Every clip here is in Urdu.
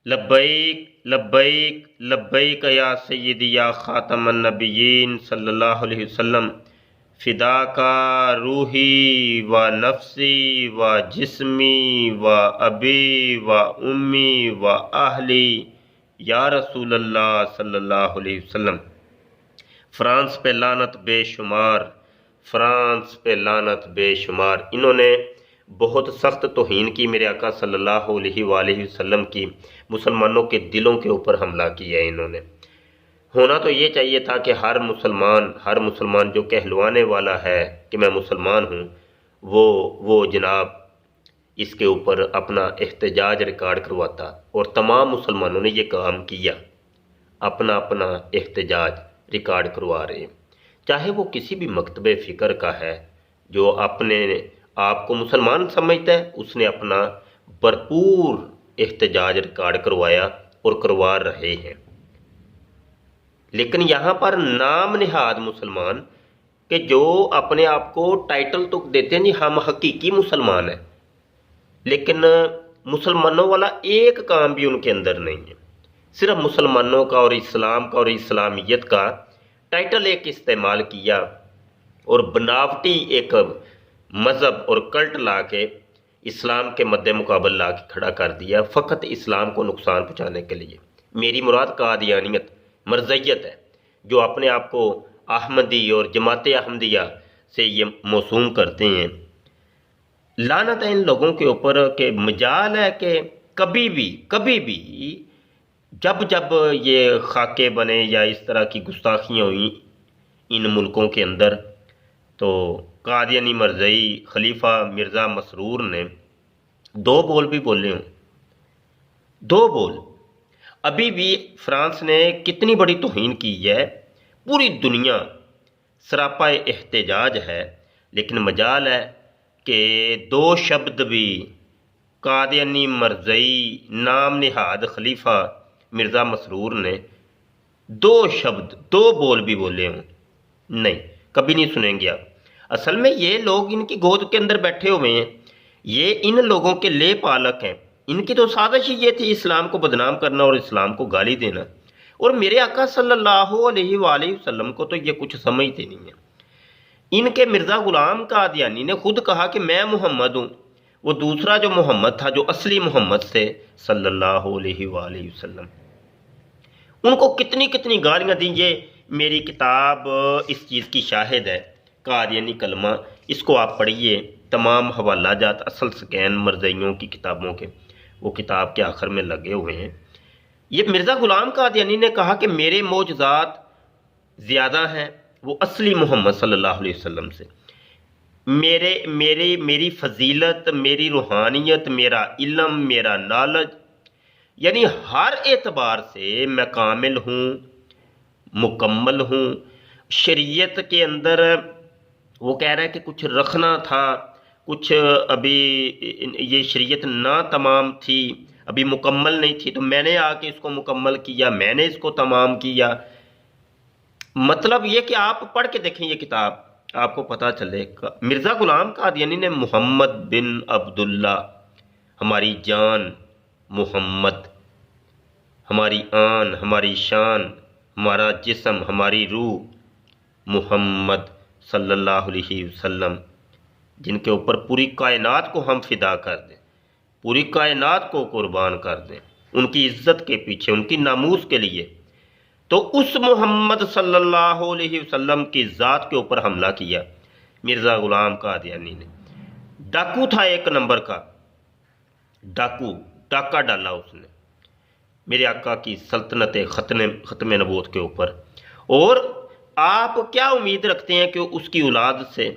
لبیک لبیک لبیک یا سیدی یا خاتم النبیین صلی اللہ علیہ وسلم، فدا کا روحی و نفسی و جسمی و ابی و امی و اہلی یا رسول اللہ صلی اللہ علیہ وسلم۔ فرانس پہ لعنت بے شمار، فرانس پہ لعنت بے شمار۔ انہوں نے بہت سخت توہین کی میرے آقا صلی اللہ علیہ وآلہ وسلم کی، مسلمانوں کے دلوں کے اوپر حملہ کیا ہے انہوں نے۔ ہونا تو یہ چاہیے تھا کہ ہر مسلمان جو کہلوانے والا ہے کہ میں مسلمان ہوں، وہ جناب اس کے اوپر اپنا احتجاج ریکارڈ کرواتا، اور تمام مسلمانوں نے یہ کام کیا، اپنا احتجاج ریکارڈ کروا رہے ہیں، چاہے وہ کسی بھی مکتب فکر کا ہے جو اپنے آپ کو مسلمان سمجھتا ہے، اس نے اپنا بھرپور احتجاج ریکارڈ کروایا اور کروا رہے ہیں۔ لیکن یہاں پر نام نہاد مسلمان کہ جو اپنے آپ کو ٹائٹل تو دیتے ہیں جی ہم حقیقی مسلمان ہیں، لیکن مسلمانوں والا ایک کام بھی ان کے اندر نہیں ہے، صرف مسلمانوں کا اور اسلام کا اور اسلامیت کا ٹائٹل ایک استعمال کیا اور بناوٹی ایک مذہب اور کلٹ لا کے اسلام کے مد مقابل لا کے کھڑا کر دیا، فقط اسلام کو نقصان پہنچانے کے لیے۔ میری مراد قادیانیت، مرزیت ہے، جو اپنے آپ کو احمدی اور جماعت احمدیہ سے یہ موسوم کرتے ہیں۔ لعنت ہے ان لوگوں کے اوپر کہ مجال ہے کہ کبھی بھی جب یہ خاکے بنے یا اس طرح کی گستاخیاں ہوئیں ان ملکوں کے اندر، تو قادیانی مرزئی خلیفہ مرزا مسرور نے دو بول بھی بولے ہوں، دو بول۔ ابھی بھی فرانس نے کتنی بڑی توہین کی ہے، پوری دنیا سراپا احتجاج ہے، لیکن مجال ہے کہ دو شبد بھی قادیانی مرزئی نام نہاد خلیفہ مرزا مسرور نے دو شبد، دو بول بھی بولے ہوں، نہیں، کبھی نہیں سنیں گے آپ۔ اصل میں یہ لوگ ان کی گود کے اندر بیٹھے ہوئے ہیں، یہ ان لوگوں کے لے پالک ہیں، ان کی تو سازش ہی یہ تھی اسلام کو بدنام کرنا اور اسلام کو گالی دینا، اور میرے آقا صلی اللہ علیہ وآلہ وسلم کو تو یہ کچھ سمجھتے نہیں ہیں۔ ان کے مرزا غلام قادیانی نے خود کہا کہ میں محمد ہوں، وہ دوسرا جو محمد تھا جو اصلی محمد سے صلی اللہ علیہ وآلہ وسلم، ان کو کتنی گالیاں دیں۔ یہ میری کتاب اس چیز کی شاہد ہے، قادیانی کلمہ، اس کو آپ پڑھیے، تمام حوالہ جات اصل سکین مرزائیوں کی کتابوں کے وہ کتاب کے آخر میں لگے ہوئے ہیں۔ یہ مرزا غلام قادیانی نے کہا کہ میرے معجزات زیادہ ہیں وہ اصلی محمد صلی اللہ علیہ وسلم سے، میری فضیلت، میری روحانیت، میرا علم، میرا نالج، یعنی ہر اعتبار سے میں کامل ہوں، مکمل ہوں۔ شریعت کے اندر وہ کہہ رہا ہے کہ کچھ رکھنا تھا، کچھ ابھی یہ شریعت نہ تمام تھی، ابھی مکمل نہیں تھی، تو میں نے آ کے اس کو مکمل کیا، میں نے اس کو تمام کیا۔ مطلب یہ کہ آپ پڑھ کے دیکھیں یہ کتاب، آپ کو پتہ چلے گا۔ مرزا غلام قادیانی نے محمد بن عبداللہ، ہماری جان محمد، ہماری آن، ہماری شان، ہمارا جسم، ہماری روح محمد صلی اللہ علیہ وسلم، جن کے اوپر پوری کائنات کو ہم فدا کر دیں، پوری کائنات کو قربان کر دیں ان کی عزت کے پیچھے، ان کی ناموس کے لیے، تو اس محمد صلی اللہ علیہ وسلم کی ذات کے اوپر حملہ کیا مرزا غلام قادیانی نے۔ ڈاکو تھا ایک نمبر کا، ڈاکہ ڈالا اس نے میرے آقا کی سلطنت ختم نبوت کے اوپر۔ اور آپ کیا امید رکھتے ہیں کہ اس کی اولاد سے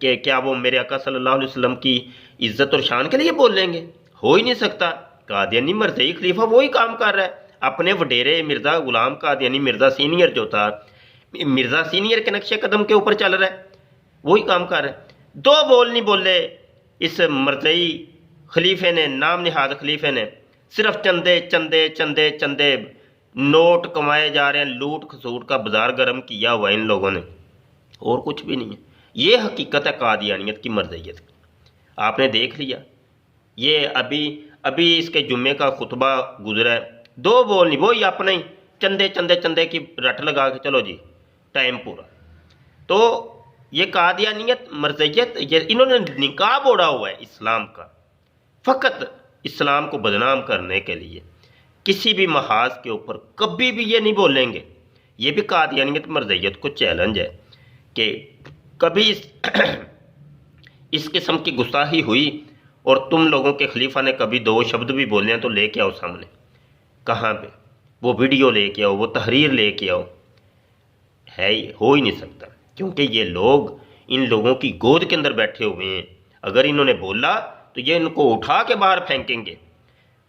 کہ کیا وہ میرے آقا صلی اللہ علیہ وسلم کی عزت اور شان کے لیے بولیں گے؟ ہو ہی نہیں سکتا۔ قادیانی مرزئی خلیفہ وہی کام کر رہا ہے، اپنے وڈیرے مرزا غلام قادیانی، مرزا سینئر جو تھا، مرزا سینئر کے نقش قدم کے اوپر چل رہا ہے، وہی کام کر رہا ہے۔ دو بول نہیں بولے اس مرزئی خلیفے نے، نام نہاد خلیفے نے، صرف چندے نوٹ کمائے جا رہے ہیں، لوٹ کھسوٹ کا بازار گرم کیا ہوا ان لوگوں نے، اور کچھ بھی نہیں ہے۔ یہ حقیقت ہے قادیانیت کی، مرزیت کی، آپ نے دیکھ لیا۔ یہ ابھی ابھی اس کے جمعے کا خطبہ گزرا ہے، 2 بول نہیں، وہی اپنا ہی چندے چندے چندے کی رٹ لگا کے چلو جی ٹائم پورا۔ تو یہ قادیانیت مرزیت، یہ انہوں نے نقاب اوڑھا ہوا ہے اسلام کا، فقط اسلام کو بدنام کرنے کے لیے۔ کسی بھی محاذ کے اوپر کبھی بھی یہ نہیں بولیں گے، یہ بھی قادیانیت مرزیت کو چیلنج ہے کہ کبھی اس قسم کی گستاخی ہوئی اور تم لوگوں کے خلیفہ نے کبھی 2 شبد بھی بولے ہیں تو لے کے آؤ سامنے، کہاں پہ وہ ویڈیو لے کے آؤ، وہ تحریر لے کے آؤ، ہو ہی نہیں سکتا، کیونکہ یہ لوگ ان لوگوں کی گود کے اندر بیٹھے ہوئے ہیں۔ اگر انہوں نے بولا تو یہ ان کو اٹھا کے باہر پھینکیں گے،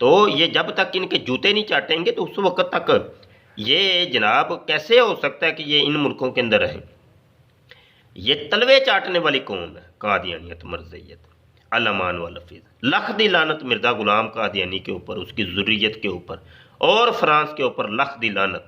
تو یہ جب تک ان کے جوتے نہیں چاٹیں گے تو اس وقت تک یہ جناب کیسے ہو سکتا ہے کہ یہ ان ملکوں کے اندر رہیں۔ یہ تلوے چاٹنے والی قوم ہے قادیانیت مرزیت، علمان و لفظ، لکھ دی لعنت مرزا غلام قادیانی کے اوپر، اس کی ذریت کے اوپر اور فرانس کے اوپر، لکھ دی لعنت۔